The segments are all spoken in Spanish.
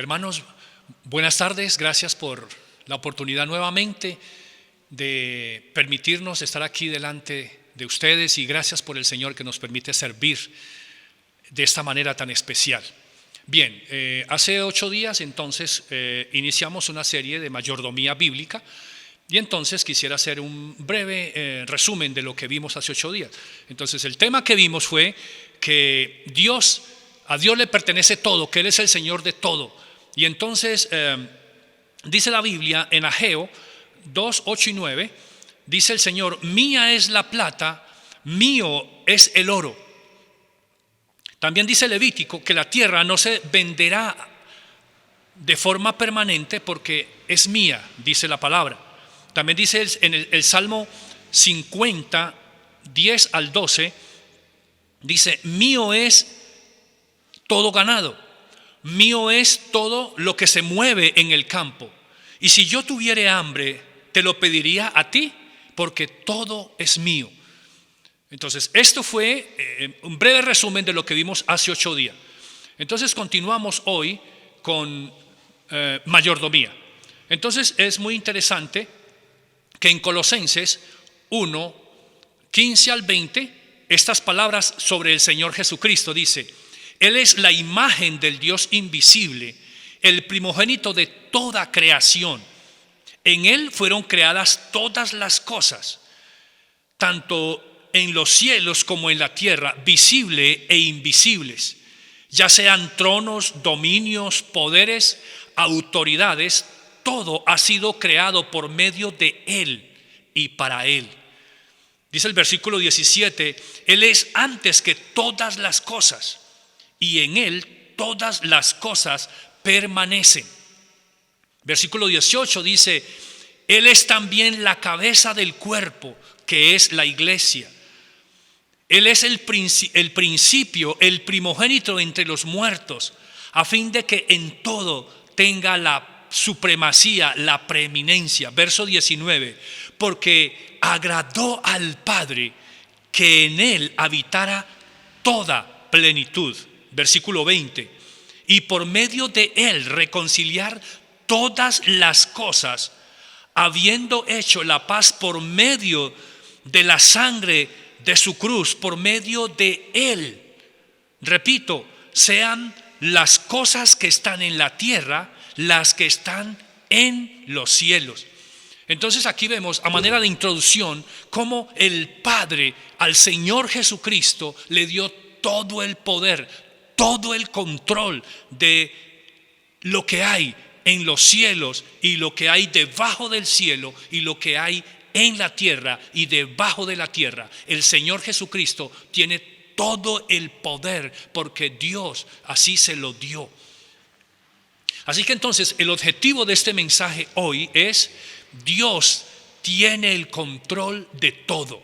Hermanos, buenas tardes, gracias por la oportunidad nuevamente de permitirnos estar aquí delante de ustedes y gracias por el Señor que nos permite servir de esta manera tan especial. Bien, hace 8 días entonces iniciamos una serie de mayordomía bíblica y entonces quisiera hacer un breve resumen de lo que vimos hace 8 días. Entonces el tema que vimos fue que a Dios le pertenece todo, que Él es el Señor de todo. Y entonces dice la Biblia en Ageo 2, 8 y 9, dice el Señor: mía es la plata, mío es el oro. También dice Levítico que la tierra no se venderá de forma permanente porque es mía, dice la palabra. También dice en el Salmo 50, 10 al 12, dice: mío es todo ganado, mío es todo lo que se mueve en el campo. Y si yo tuviere hambre, te lo pediría a ti, porque todo es mío. Entonces, esto fue un breve resumen de lo que vimos hace 8 días. Entonces, continuamos hoy con mayordomía. Entonces, es muy interesante que en Colosenses 1, 15 al 20, estas palabras sobre el Señor Jesucristo dice: Él es la imagen del Dios invisible, el primogénito de toda creación. En Él fueron creadas todas las cosas, tanto en los cielos como en la tierra, visibles e invisibles, ya sean tronos, dominios, poderes, autoridades. Todo ha sido creado por medio de Él y para Él. Dice el versículo 17: Él es antes que todas las cosas, y en Él todas las cosas permanecen. Versículo 18 dice: Él es también la cabeza del cuerpo, que es la iglesia. Él es el principio, el primogénito entre los muertos, a fin de que en todo tenga la supremacía, la preeminencia. Verso 19: porque agradó al Padre que en Él habitara toda plenitud. Versículo 20: y por medio de Él reconciliar todas las cosas, habiendo hecho la paz por medio de la sangre de su cruz, por medio de Él. Repito, sean las cosas que están en la tierra las que están en los cielos. Entonces aquí vemos, a manera de introducción, cómo el Padre al Señor Jesucristo le dio todo el poder, todo el control de lo que hay en los cielos y lo que hay debajo del cielo y lo que hay en la tierra y debajo de la tierra. El Señor Jesucristo tiene todo el poder porque Dios así se lo dio. Así que entonces el objetivo de este mensaje hoy es: Dios tiene el control de todo.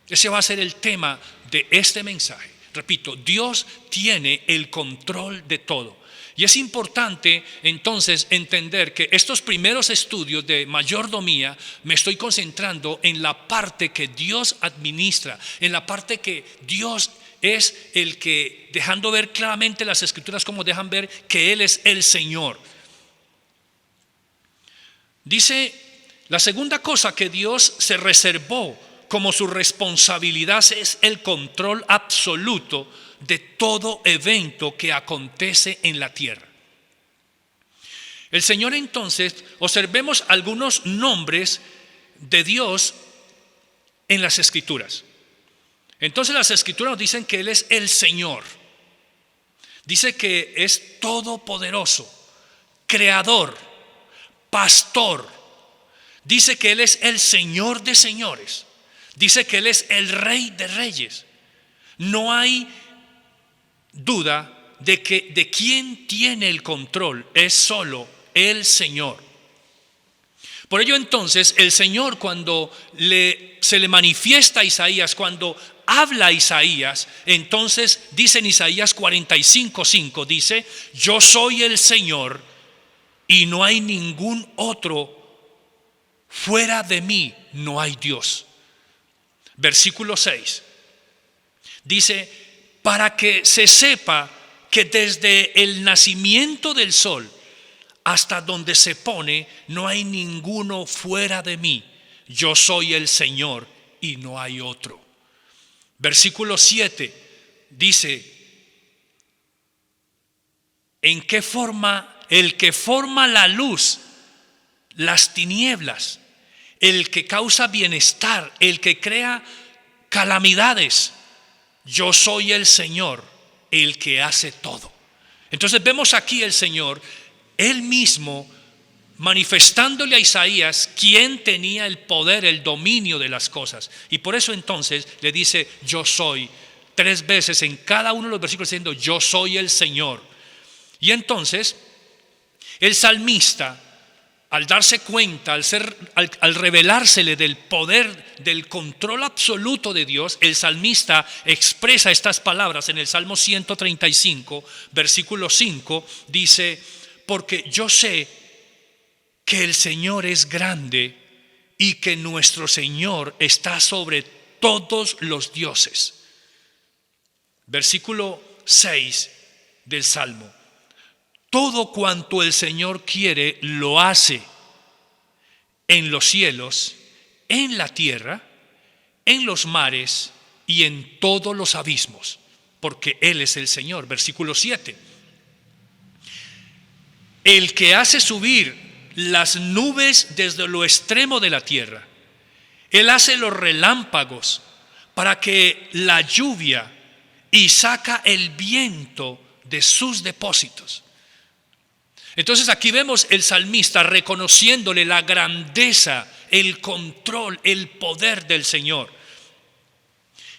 Ese va a ser el tema de este mensaje. Repito, Dios tiene el control de todo. Y es importante entonces entender que estos primeros estudios de mayordomía me estoy concentrando en la parte que Dios administra, en la parte que Dios es el que, dejando ver claramente las Escrituras como dejan ver que Él es el Señor. Dice, la segunda cosa que Dios se reservó como su responsabilidad es el control absoluto de todo evento que acontece en la tierra. El Señor entonces, observemos algunos nombres de Dios en las Escrituras. Entonces las Escrituras nos dicen que Él es el Señor. Dice que es todopoderoso, creador, pastor. Dice que Él es el Señor de señores. Dice que Él es el Rey de reyes. No hay duda de que de quién tiene el control es solo el Señor. Por ello entonces el Señor, cuando se le manifiesta a Isaías, cuando habla a Isaías, entonces dice en Isaías 45:5, dice: yo soy el Señor y no hay ningún otro, fuera de mí no hay Dios. Versículo 6 dice: para que se sepa que desde el nacimiento del sol hasta donde se pone, no hay ninguno fuera de mí. Yo soy el Señor y no hay otro. Versículo 7 dice: ¿en qué forma el que forma la luz, las tinieblas, el que causa bienestar, el que crea calamidades? Yo soy el Señor, el que hace todo. Entonces vemos aquí el Señor, Él mismo, manifestándole a Isaías quién tenía el poder, el dominio de las cosas. Y por eso entonces le dice: yo soy, 3 veces en cada uno de los versículos diciendo: yo soy el Señor. Y entonces el salmista, al darse cuenta, al revelársele del poder, del control absoluto de Dios, el salmista expresa estas palabras en el Salmo 135, versículo 5, dice: porque yo sé que el Señor es grande y que nuestro Señor está sobre todos los dioses. Versículo 6 del Salmo: todo cuanto el Señor quiere lo hace, en los cielos, en la tierra, en los mares y en todos los abismos, porque Él es el Señor. Versículo 7: el que hace subir las nubes desde lo extremo de la tierra, Él hace los relámpagos para que la lluvia, y saca el viento de sus depósitos. Entonces aquí vemos el salmista reconociéndole la grandeza, el control, el poder del Señor.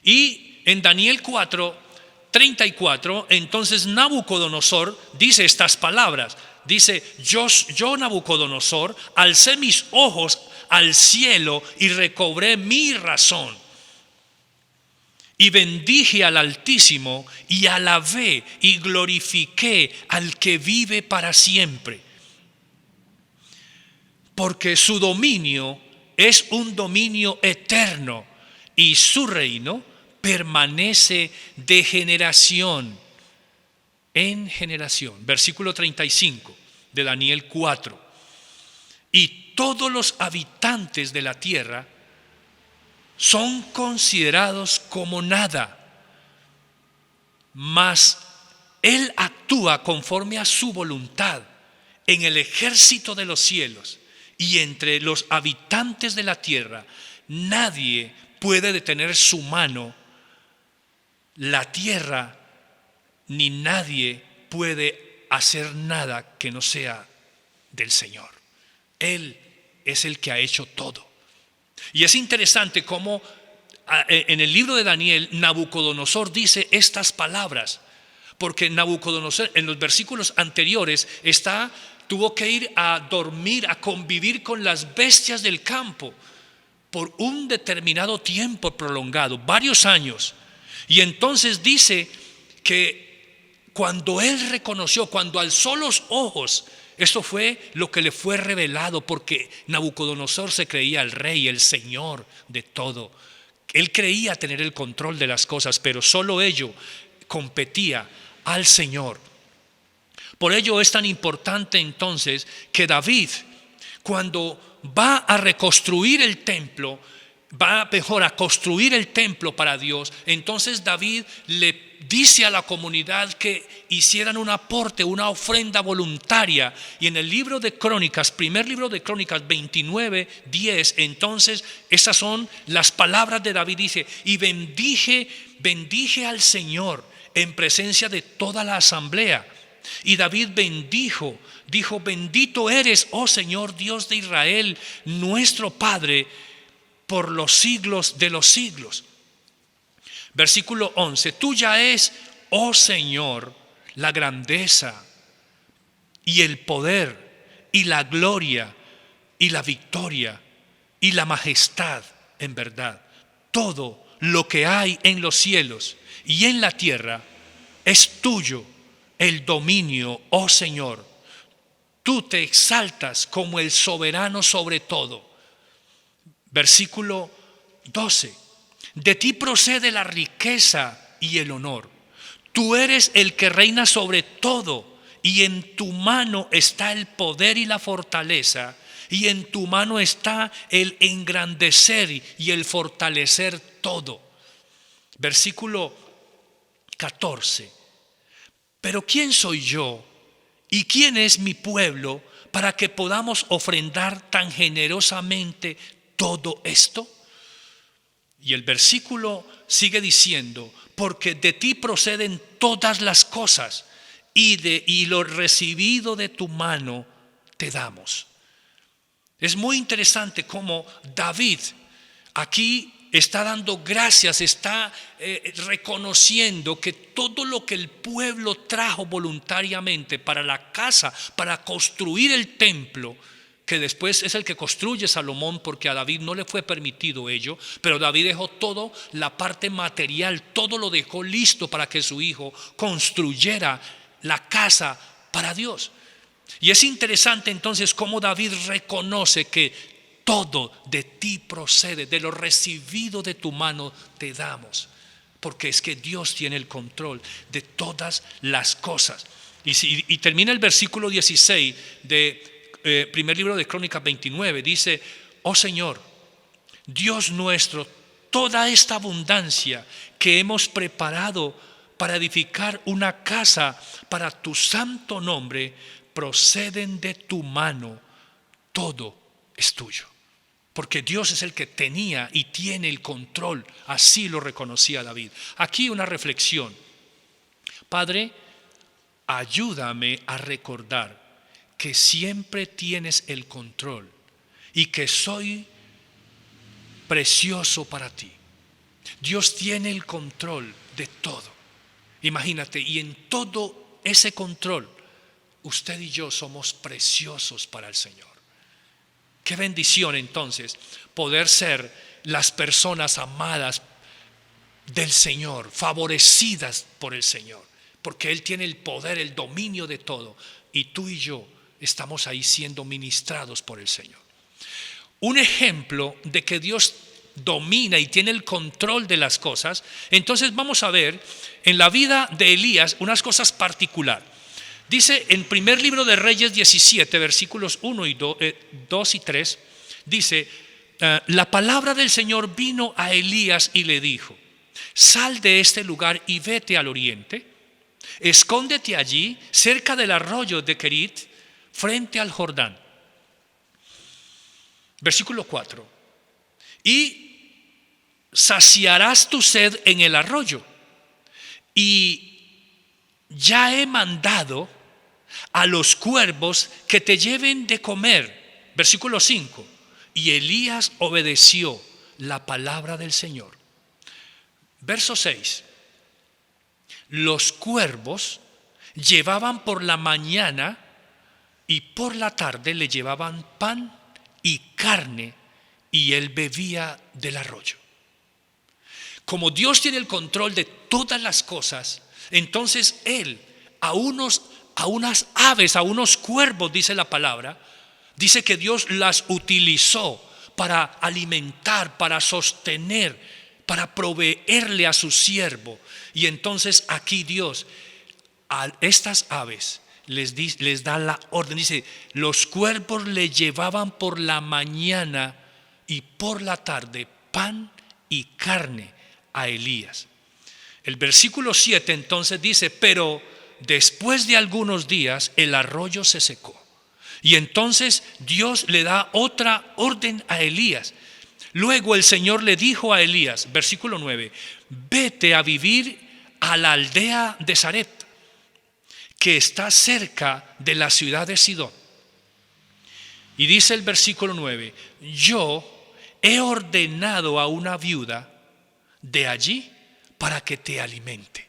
Y en Daniel 4:34, entonces Nabucodonosor dice estas palabras. Dice: yo Nabucodonosor alcé mis ojos al cielo y recobré mi razón. Y bendije al Altísimo y alabé y glorifiqué al que vive para siempre. Porque su dominio es un dominio eterno y su reino permanece de generación en generación. Versículo 35 de Daniel 4: y todos los habitantes de la tierra son considerados como nada, mas Él actúa conforme a su voluntad en el ejército de los cielos y entre los habitantes de la tierra. Nadie puede detener su mano, la tierra, ni nadie puede hacer nada que no sea del Señor. Él es el que ha hecho todo. Y es interesante cómo en el libro de Daniel Nabucodonosor dice estas palabras, porque Nabucodonosor en los versículos anteriores tuvo que ir a dormir, a convivir con las bestias del campo por un determinado tiempo prolongado, varios años. Y entonces dice que cuando él reconoció, cuando alzó los ojos, esto fue lo que le fue revelado, porque Nabucodonosor se creía el rey, el señor de todo. Él creía tener el control de las cosas, pero solo ello competía al Señor. Por ello es tan importante entonces que David, cuando va a reconstruir el templo, a construir el templo para Dios, entonces David le dice a la comunidad que hicieran un aporte, una ofrenda voluntaria. Y en el libro de Crónicas, primer libro de Crónicas 29:10, entonces esas son las palabras de David. Dice: y bendije al Señor en presencia de toda la asamblea. Y David dijo: bendito eres, oh Señor Dios de Israel, nuestro Padre, por los siglos de los siglos. Versículo 11: tuya es, oh Señor, la grandeza y el poder y la gloria y la victoria y la majestad en verdad. Todo lo que hay en los cielos y en la tierra es tuyo el dominio, oh Señor. Tú te exaltas como el soberano sobre todo. Versículo 12: de ti procede la riqueza y el honor. Tú eres el que reina sobre todo y en tu mano está el poder y la fortaleza, y en tu mano está el engrandecer y el fortalecer todo. Versículo 14. Pero ¿quién soy yo y quién es mi pueblo para que podamos ofrendar tan generosamente todo esto? Y el versículo sigue diciendo: porque de ti proceden todas las cosas, y lo recibido de tu mano te damos. Es muy interesante cómo David aquí está dando gracias, está reconociendo que todo lo que el pueblo trajo voluntariamente para la casa, para construir el templo, que después es el que construye Salomón, porque a David no le fue permitido ello, pero David dejó todo, la parte material, todo lo dejó listo para que su hijo construyera la casa para Dios. Y es interesante entonces cómo David reconoce que todo de ti procede, de lo recibido de tu mano te damos, porque es que Dios tiene el control de todas las cosas. Y termina el versículo 16 de primer libro de Crónicas 29, dice: oh Señor, Dios nuestro, toda esta abundancia que hemos preparado para edificar una casa para tu santo nombre, proceden de tu mano, todo es tuyo. Porque Dios es el que tenía y tiene el control, así lo reconocía David. Aquí una reflexión: Padre, ayúdame a recordar que siempre tienes el control y que soy precioso para ti. Dios tiene el control de todo. Imagínate, y en todo ese control, usted y yo somos preciosos para el Señor. Qué bendición entonces poder ser las personas amadas del Señor, favorecidas por el Señor, porque Él tiene el poder, el dominio de todo, y tú y yo estamos ahí siendo ministrados por el Señor. Un ejemplo de que Dios domina y tiene el control de las cosas. Entonces vamos a ver en la vida de Elías unas cosas particulares. Dice en primer libro de Reyes 17, versículos 1 y 2 y 3, dice: la palabra del Señor vino a Elías y le dijo: sal de este lugar y vete al oriente, escóndete allí cerca del arroyo de Kerit, frente al Jordán. Versículo 4: y saciarás tu sed en el arroyo, y ya he mandado a los cuervos que te lleven de comer. Versículo 5: y Elías obedeció la palabra del Señor. Verso 6: los cuervos llevaban por la mañana y por la tarde le llevaban pan y carne, y él bebía del arroyo. Como Dios tiene el control de todas las cosas, entonces Él a unas aves, a unos cuervos, dice la palabra, dice que Dios las utilizó para alimentar, para sostener, para proveerle a su siervo. Y entonces aquí Dios a estas aves les da la orden. Dice: los cuervos le llevaban por la mañana y por la tarde pan y carne a Elías. El versículo 7 entonces dice: pero después de algunos días el arroyo se secó. Y entonces Dios le da otra orden a Elías. Luego el Señor le dijo a Elías, versículo 9: vete a vivir a la aldea de Sarepta, que está cerca de la ciudad de Sidón. Y dice el versículo 9: yo he ordenado a una viuda de allí para que te alimente.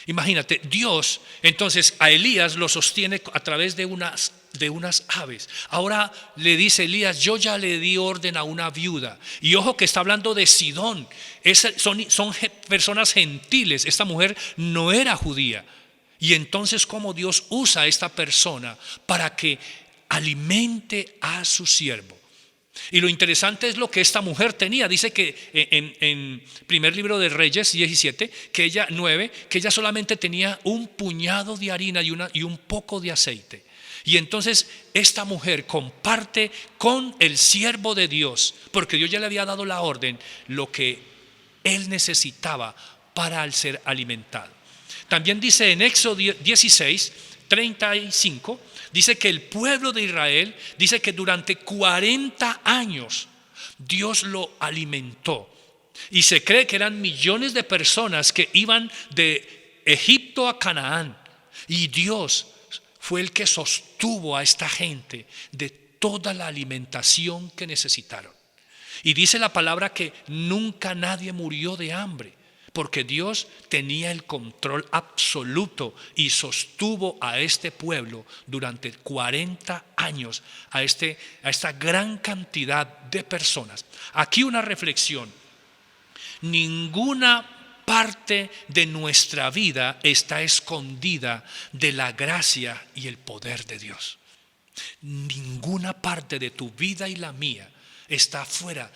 Imagínate, Dios entonces a Elías lo sostiene a través de unas aves. Ahora le dice Elías: yo ya le di orden a una viuda. Y ojo que está hablando de Sidón. Son personas gentiles. Esta mujer no era judía. Y entonces cómo Dios usa a esta persona para que alimente a su siervo. Y lo interesante es lo que esta mujer tenía. Dice que en primer libro de Reyes 17, que ella 9, que ella solamente tenía un puñado de harina y un poco de aceite. Y entonces esta mujer comparte con el siervo de Dios, porque Dios ya le había dado la orden, lo que él necesitaba para al ser alimentado. También dice en Éxodo 16, 35, dice que el pueblo de Israel, dice que durante 40 años Dios lo alimentó. Y se cree que eran millones de personas que iban de Egipto a Canaán. Y Dios fue el que sostuvo a esta gente de toda la alimentación que necesitaron. Y dice la palabra que nunca nadie murió de hambre, porque Dios tenía el control absoluto y sostuvo a este pueblo durante 40 años, a esta gran cantidad de personas. Aquí una reflexión: ninguna parte de nuestra vida está escondida de la gracia y el poder de Dios. Ninguna parte de tu vida y la mía está fuera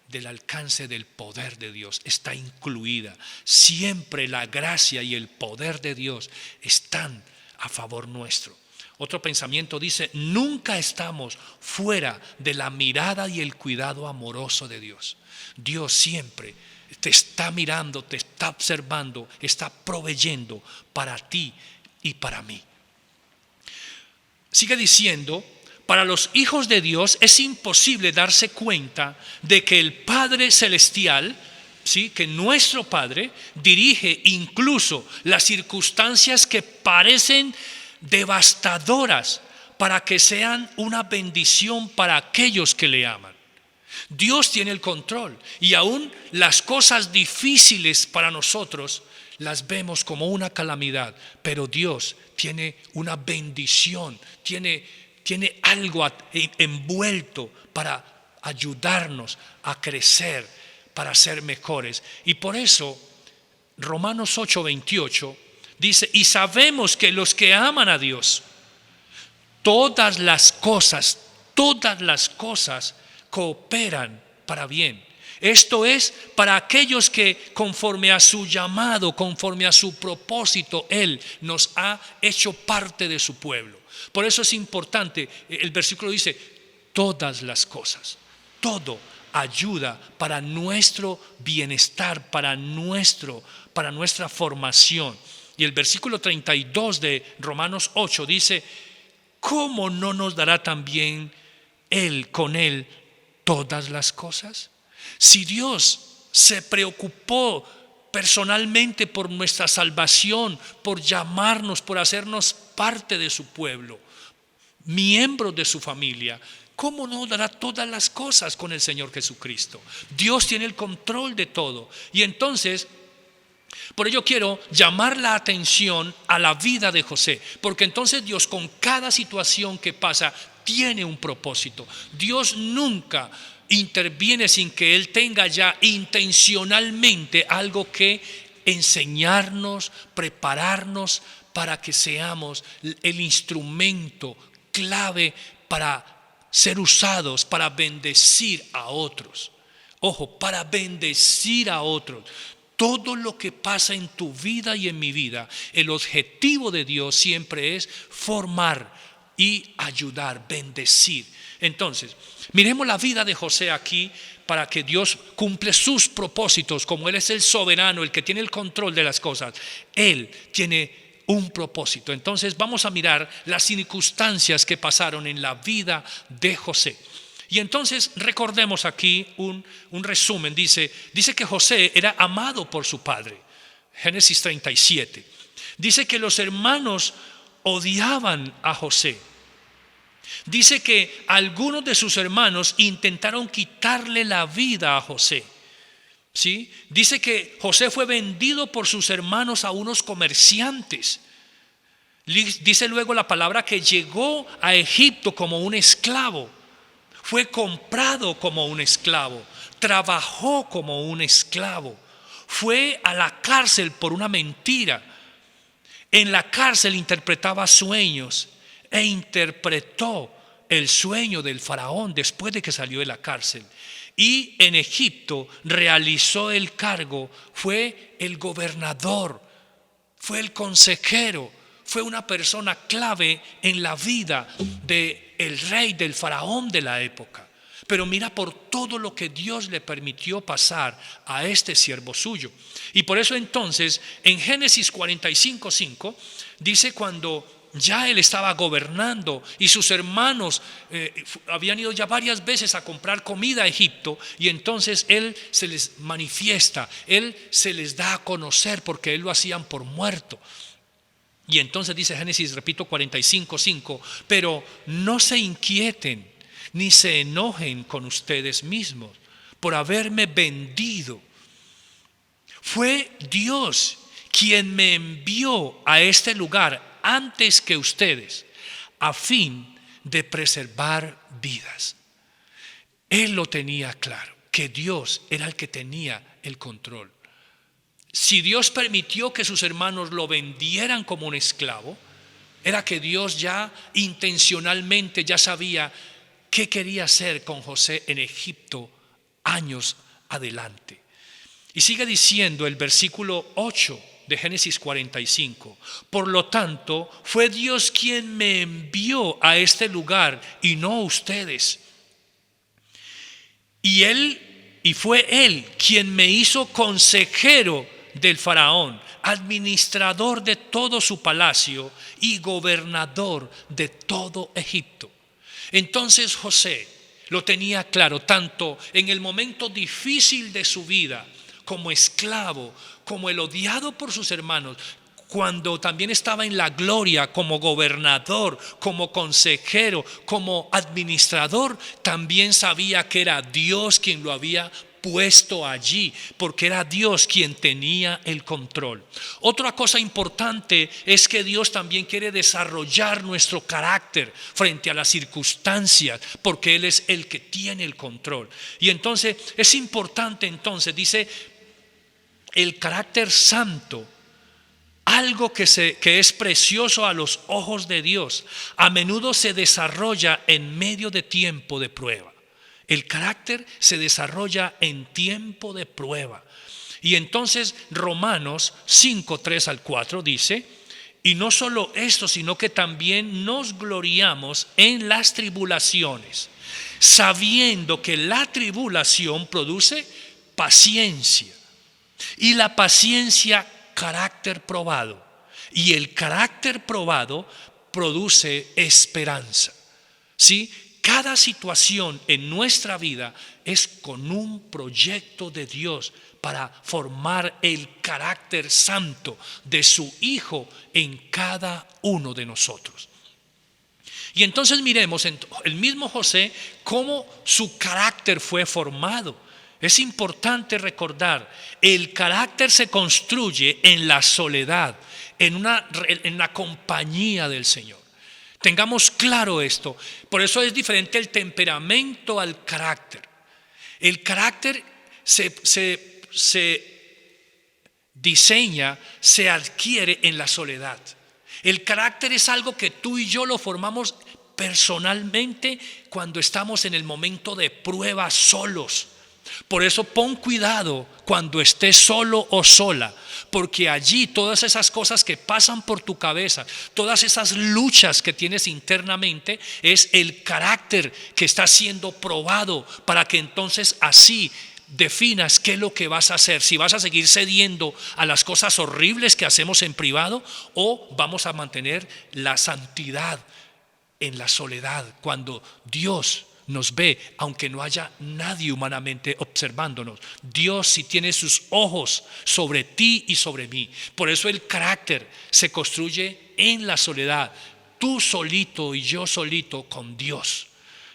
del alcance del poder de Dios, está incluida. Siempre la gracia y el poder de Dios están a favor nuestro. Otro pensamiento dice: nunca estamos fuera de la mirada y el cuidado amoroso de Dios. Dios siempre te está mirando, te está observando, está proveyendo para ti y para mí. Sigue diciendo: para los hijos de Dios es imposible darse cuenta de que el Padre Celestial, ¿sí?, que nuestro Padre dirige incluso las circunstancias que parecen devastadoras para que sean una bendición para aquellos que le aman. Dios tiene el control, y aún las cosas difíciles para nosotros las vemos como una calamidad, pero Dios tiene una bendición, tiene algo envuelto para ayudarnos a crecer, para ser mejores. Y por eso Romanos 8:28 dice: y sabemos que los que aman a Dios, todas las cosas cooperan para bien. Esto es, para aquellos que conforme a su llamado, conforme a su propósito, Él nos ha hecho parte de su pueblo. Por eso es importante, el versículo dice: todas las cosas, todo ayuda para nuestro bienestar, para nuestra formación. Y el versículo 32 de Romanos 8 dice: ¿cómo no nos dará también Él con Él todas las cosas? Si Dios se preocupó personalmente por nuestra salvación, por llamarnos, por hacernos parte de su pueblo, miembros de su familia, ¿cómo no dará todas las cosas con el Señor Jesucristo? Dios tiene el control de todo. Y entonces, por ello quiero llamar la atención a la vida de José, porque entonces Dios, con cada situación que pasa, tiene un propósito. Dios nunca interviene sin que Él tenga ya intencionalmente algo que enseñarnos, prepararnos para que seamos el instrumento clave para ser usados para bendecir a otros. Ojo, para bendecir a otros. Todo lo que pasa en tu vida y en mi vida, el objetivo de Dios siempre es formar y ayudar, bendecir. Entonces, miremos la vida de José aquí, para que Dios cumple sus propósitos. Como Él es el soberano, el que tiene el control de las cosas, Él tiene un propósito. Entonces vamos a mirar las circunstancias que pasaron en la vida de José. Y entonces recordemos aquí un resumen. Dice que José era amado por su padre. Génesis 37. Dice que los hermanos odiaban a José. Dice que algunos de sus hermanos intentaron quitarle la vida a José. ¿Sí? Dice que José fue vendido por sus hermanos a unos comerciantes. Dice luego la palabra que llegó a Egipto como un esclavo. Fue comprado como un esclavo. Trabajó como un esclavo. Fue a la cárcel por una mentira. En la cárcel interpretaba sueños e interpretó el sueño del faraón después de que salió de la cárcel. Y en Egipto realizó el cargo, fue el gobernador, fue el consejero, fue una persona clave en la vida del rey, del faraón de la época. Pero mira por todo lo que Dios le permitió pasar a este siervo suyo. Y por eso entonces en Génesis 45:5 dice, cuando ya él estaba gobernando y sus hermanos habían ido ya varias veces a comprar comida a Egipto, y entonces él se les manifiesta, él se les da a conocer porque él lo hacían por muerto. Y entonces dice Génesis, repito, 45:5, pero no se inquieten ni se enojen con ustedes mismos por haberme vendido. Fue Dios quien me envió a este lugar antes que ustedes, a fin de preservar vidas. Él lo tenía claro, que Dios era el que tenía el control. Si Dios permitió que sus hermanos lo vendieran como un esclavo, era que Dios ya intencionalmente ya sabía qué quería hacer con José en Egipto años adelante. Y sigue diciendo el versículo 8 de Génesis 45. Por lo tanto, fue Dios quien me envió a este lugar y no ustedes. Y fue Él quien me hizo consejero del faraón, administrador de todo su palacio y gobernador de todo Egipto. Entonces José lo tenía claro, tanto en el momento difícil de su vida, como esclavo, como el odiado por sus hermanos, cuando también estaba en la gloria como gobernador, como consejero, como administrador, también sabía que era Dios quien lo había puesto allí, porque era Dios quien tenía el control. Otra cosa importante es que Dios también quiere desarrollar nuestro carácter frente a las circunstancias, porque Él es el que tiene el control. Y entonces es importante, entonces dice, el carácter santo, algo que es precioso a los ojos de Dios, a menudo se desarrolla en medio de tiempo de prueba. El carácter se desarrolla en tiempo de prueba. Y entonces Romanos 5:3-4 dice, y no solo esto, sino que también nos gloriamos en las tribulaciones, sabiendo que la tribulación produce paciencia, y la paciencia carácter probado, y el carácter probado produce esperanza. ¿Sí? Cada situación en nuestra vida es con un proyecto de Dios para formar el carácter santo de su Hijo en cada uno de nosotros. Y entonces miremos en el mismo José cómo su carácter fue formado. Es importante recordar, el carácter se construye en la soledad, en la compañía del Señor. Tengamos claro esto. Por eso es diferente el temperamento al carácter. El carácter se diseña, se adquiere en la soledad. El carácter es algo que tú y yo lo formamos personalmente cuando estamos en el momento de prueba solos. Por eso pon cuidado cuando estés solo o sola, porque allí todas esas cosas que pasan por tu cabeza, todas esas luchas que tienes internamente, es el carácter que está siendo probado para que entonces así definas qué es lo que vas a hacer, si vas a seguir cediendo a las cosas horribles que hacemos en privado o vamos a mantener la santidad en la soledad cuando Dios nos ve, aunque no haya nadie humanamente observándonos. Dios sí tiene sus ojos sobre ti y sobre mí. Por eso el carácter se construye en la soledad, tú solito y yo solito con Dios.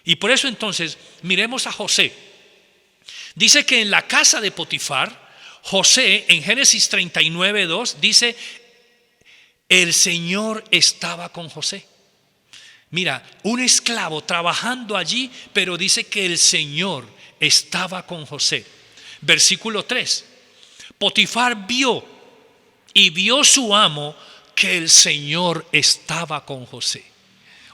Y por eso entonces miremos a José. Dice que en la casa de Potifar, José en Génesis 39:2 dice, el Señor estaba con José. Mira, un esclavo trabajando allí, pero dice que el Señor estaba con José. Versículo 3. Potifar vio su amo que el Señor estaba con José.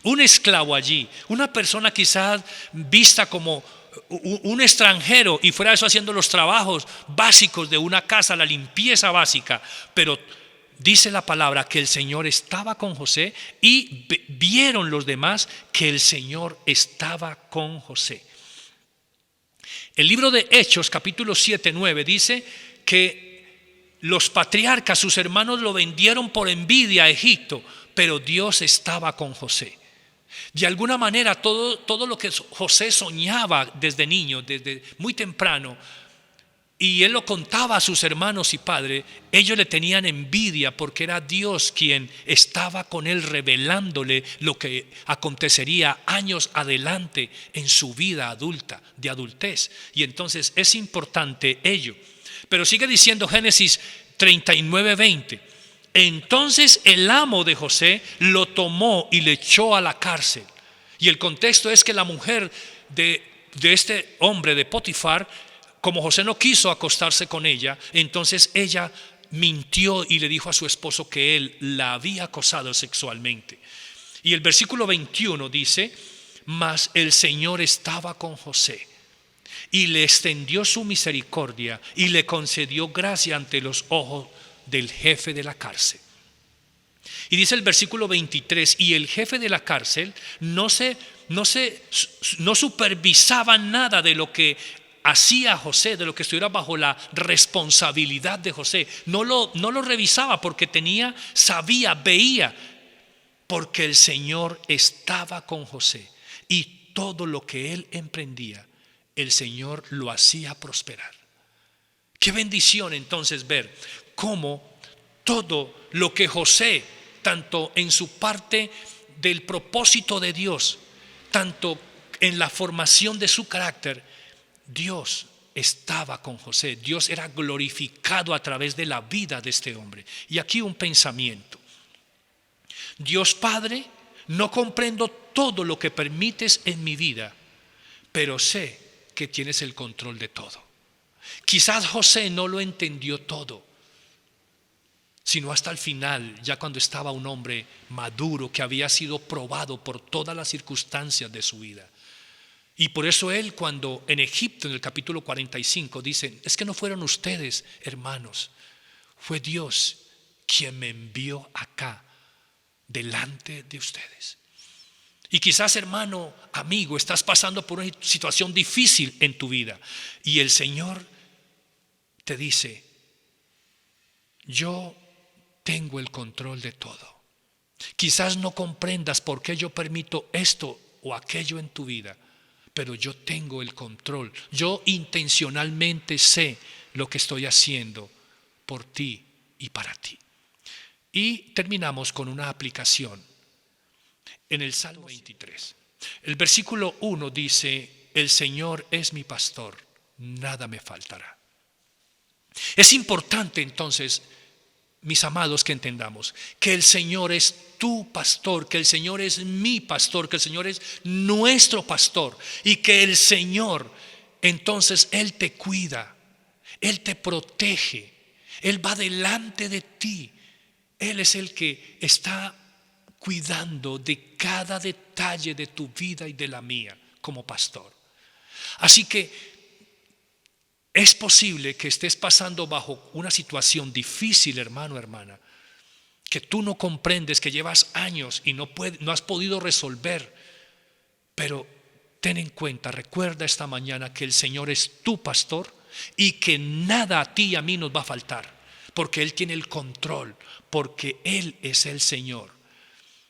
un esclavo allí, una persona quizás vista como un extranjero y fuera de eso haciendo los trabajos básicos de una casa, la limpieza básica, pero dice la palabra que el Señor estaba con José y vieron los demás que el Señor estaba con José. El libro de Hechos, capítulo 7, 9, dice que los patriarcas, sus hermanos, lo vendieron por envidia a Egipto, pero Dios estaba con José. De alguna manera, todo lo que José soñaba desde niño, desde muy temprano, y él lo contaba a sus hermanos y padres, ellos le tenían envidia porque era Dios quien estaba con él revelándole lo que acontecería años adelante en su vida adulta, de adultez. Y entonces es importante ello. Pero sigue diciendo Génesis 39:20. Entonces el amo de José lo tomó y le echó a la cárcel. Y el contexto es que la mujer de este hombre, de Potifar, como José no quiso acostarse con ella, entonces ella mintió y le dijo a su esposo que él la había acosado sexualmente. Y el versículo 21 dice: mas el Señor estaba con José y le extendió su misericordia y le concedió gracia ante los ojos del jefe de la cárcel. Y dice el versículo 23: y el jefe de la cárcel no supervisaba nada de lo que hacía José, de lo que estuviera bajo la responsabilidad de José. No lo revisaba porque sabía, veía, porque el Señor estaba con José y todo lo que él emprendía, el Señor lo hacía prosperar. Qué bendición entonces ver cómo todo lo que José, tanto en su parte del propósito de Dios, tanto en la formación de su carácter, Dios estaba con José. Dios era glorificado a través de la vida de este hombre. Y aquí un pensamiento: Dios Padre, no comprendo todo lo que permites en mi vida, pero sé que tienes el control de todo. Quizás José no lo entendió todo, sino hasta el final, ya cuando estaba un hombre maduro que había sido probado por todas las circunstancias de su vida. Y por eso él, cuando en Egipto, en el capítulo 45, dice: es que no fueron ustedes, hermanos, fue Dios quien me envió acá delante de ustedes. Y quizás, hermano, amigo, estás pasando por una situación difícil en tu vida y el Señor te dice: yo tengo el control de todo. Quizás no comprendas por qué yo permito esto o aquello en tu vida, pero yo tengo el control. Yo intencionalmente sé lo que estoy haciendo por ti y para ti. Y terminamos con una aplicación en el Salmo 23. El versículo 1 dice: el Señor es mi pastor, nada me faltará. Es importante entonces, mis amados, que entendamos que el Señor es tu pastor, que el Señor es mi pastor, que el Señor es nuestro pastor y que el Señor, entonces, Él te cuida, Él te protege, Él va delante de ti. Él es el que está cuidando de cada detalle de tu vida y de la mía como pastor. Así que es posible que estés pasando bajo una situación difícil, hermano, hermana, que tú no comprendes, que llevas años y no has podido resolver. Pero ten en cuenta, recuerda esta mañana que el Señor es tu pastor y que nada a ti y a mí nos va a faltar, porque Él tiene el control, porque Él es el Señor.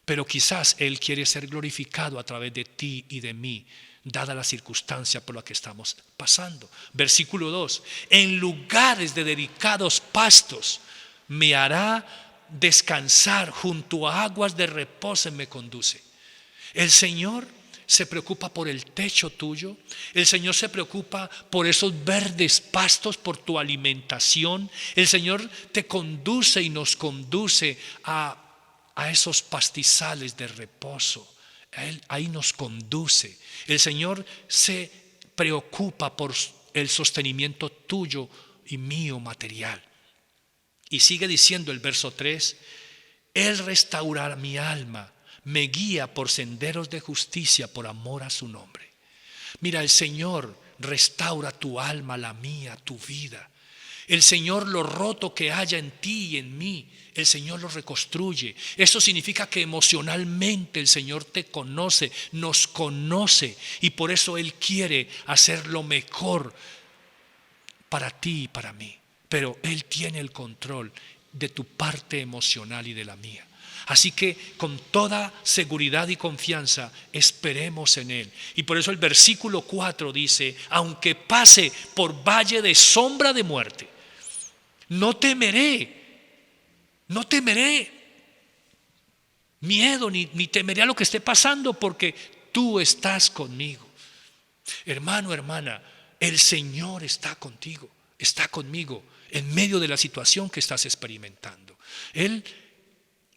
Pero quizás Él quiere ser glorificado a través de ti y de mí, dada la circunstancia por la que estamos pasando. Versículo 2: en lugares de delicados pastos me hará descansar, junto a aguas de reposo me conduce. El Señor se preocupa por el techo tuyo. El Señor se preocupa por esos verdes pastos, por tu alimentación. El Señor te conduce y nos conduce a esos pastizales de reposo. Él ahí nos conduce. El Señor se preocupa por el sostenimiento tuyo y mío material. Y sigue diciendo el verso 3: Él restaurará mi alma, me guía por senderos de justicia por amor a su nombre. Mira, el Señor restaura tu alma, la mía, tu vida. El Señor, lo roto que haya en ti y en mí, el Señor lo reconstruye. Esto significa que emocionalmente el Señor te conoce, nos conoce, y por eso Él quiere hacer lo mejor para ti y para mí. Pero Él tiene el control de tu parte emocional y de la mía. Así que con toda seguridad y confianza esperemos en Él. Y por eso el versículo 4 dice: aunque pase por valle de sombra de muerte, no temeré miedo, ni temeré a lo que esté pasando, porque tú estás conmigo. Hermano, hermana, el Señor está contigo, está conmigo en medio de la situación que estás experimentando. Él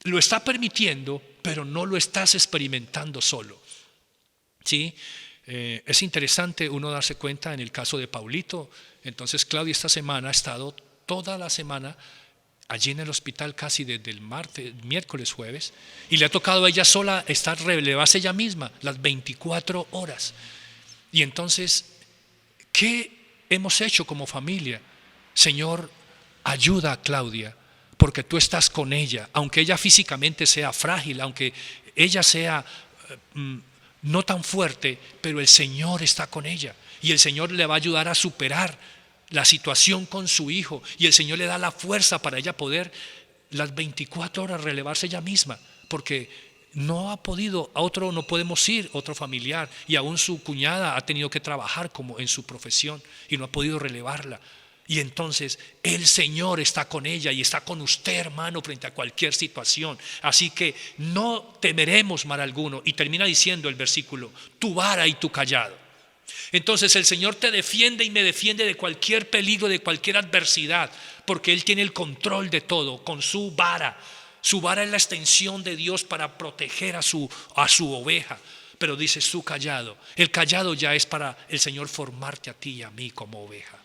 lo está permitiendo, pero no lo estás experimentando solo. ¿Sí? Es interesante uno darse cuenta en el caso de Paulito. Entonces Claudia esta semana ha estado toda la semana allí en el hospital, casi desde el martes, miércoles, jueves, y le ha tocado a ella sola relevarse ella misma las 24 horas. Y entonces, ¿qué hemos hecho como familia? Señor, ayuda a Claudia, porque tú estás con ella, aunque ella físicamente sea frágil, aunque ella sea no tan fuerte, pero el Señor está con ella, y el Señor le va a ayudar a superar la situación con su hijo, y el Señor le da la fuerza para ella poder las 24 horas relevarse ella misma, porque no ha podido, a otro no podemos ir, otro familiar, y aún su cuñada ha tenido que trabajar como en su profesión y no ha podido relevarla. Y entonces el Señor está con ella y está con usted, hermano, frente a cualquier situación. Así que no temeremos mal alguno. Y termina diciendo el versículo: tu vara y tu cayado. Entonces el Señor te defiende y me defiende de cualquier peligro, de cualquier adversidad, porque Él tiene el control de todo con su vara. Su vara es la extensión de Dios para proteger a su oveja. Pero dice su cayado. El cayado ya es para el Señor formarte a ti y a mí como oveja.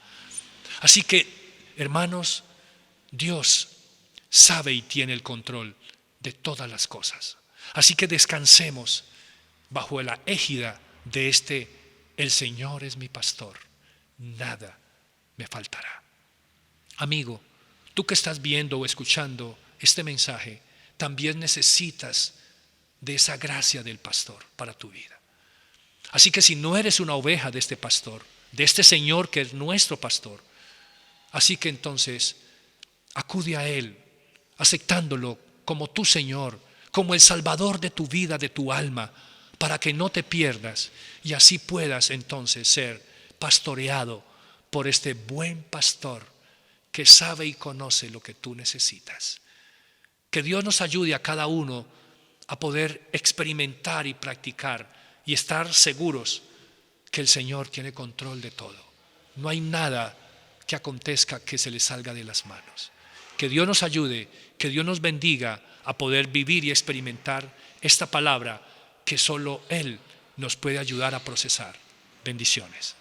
Así que, hermanos, Dios sabe y tiene el control de todas las cosas. Así que descansemos bajo la égida de el Señor es mi pastor, nada me faltará. Amigo, tú que estás viendo o escuchando este mensaje, también necesitas de esa gracia del pastor para tu vida. Así que si no eres una oveja de este pastor, de este Señor que es nuestro pastor, así que entonces acude a Él, aceptándolo como tu Señor, como el Salvador de tu vida, de tu alma, para que no te pierdas y así puedas entonces ser pastoreado por este buen pastor que sabe y conoce lo que tú necesitas. Que Dios nos ayude a cada uno a poder experimentar y practicar y estar seguros que el Señor tiene control de todo. No hay nada que acontezca que se le salga de las manos. Que Dios nos ayude, que Dios nos bendiga a poder vivir y experimentar esta palabra que solo Él nos puede ayudar a procesar. Bendiciones.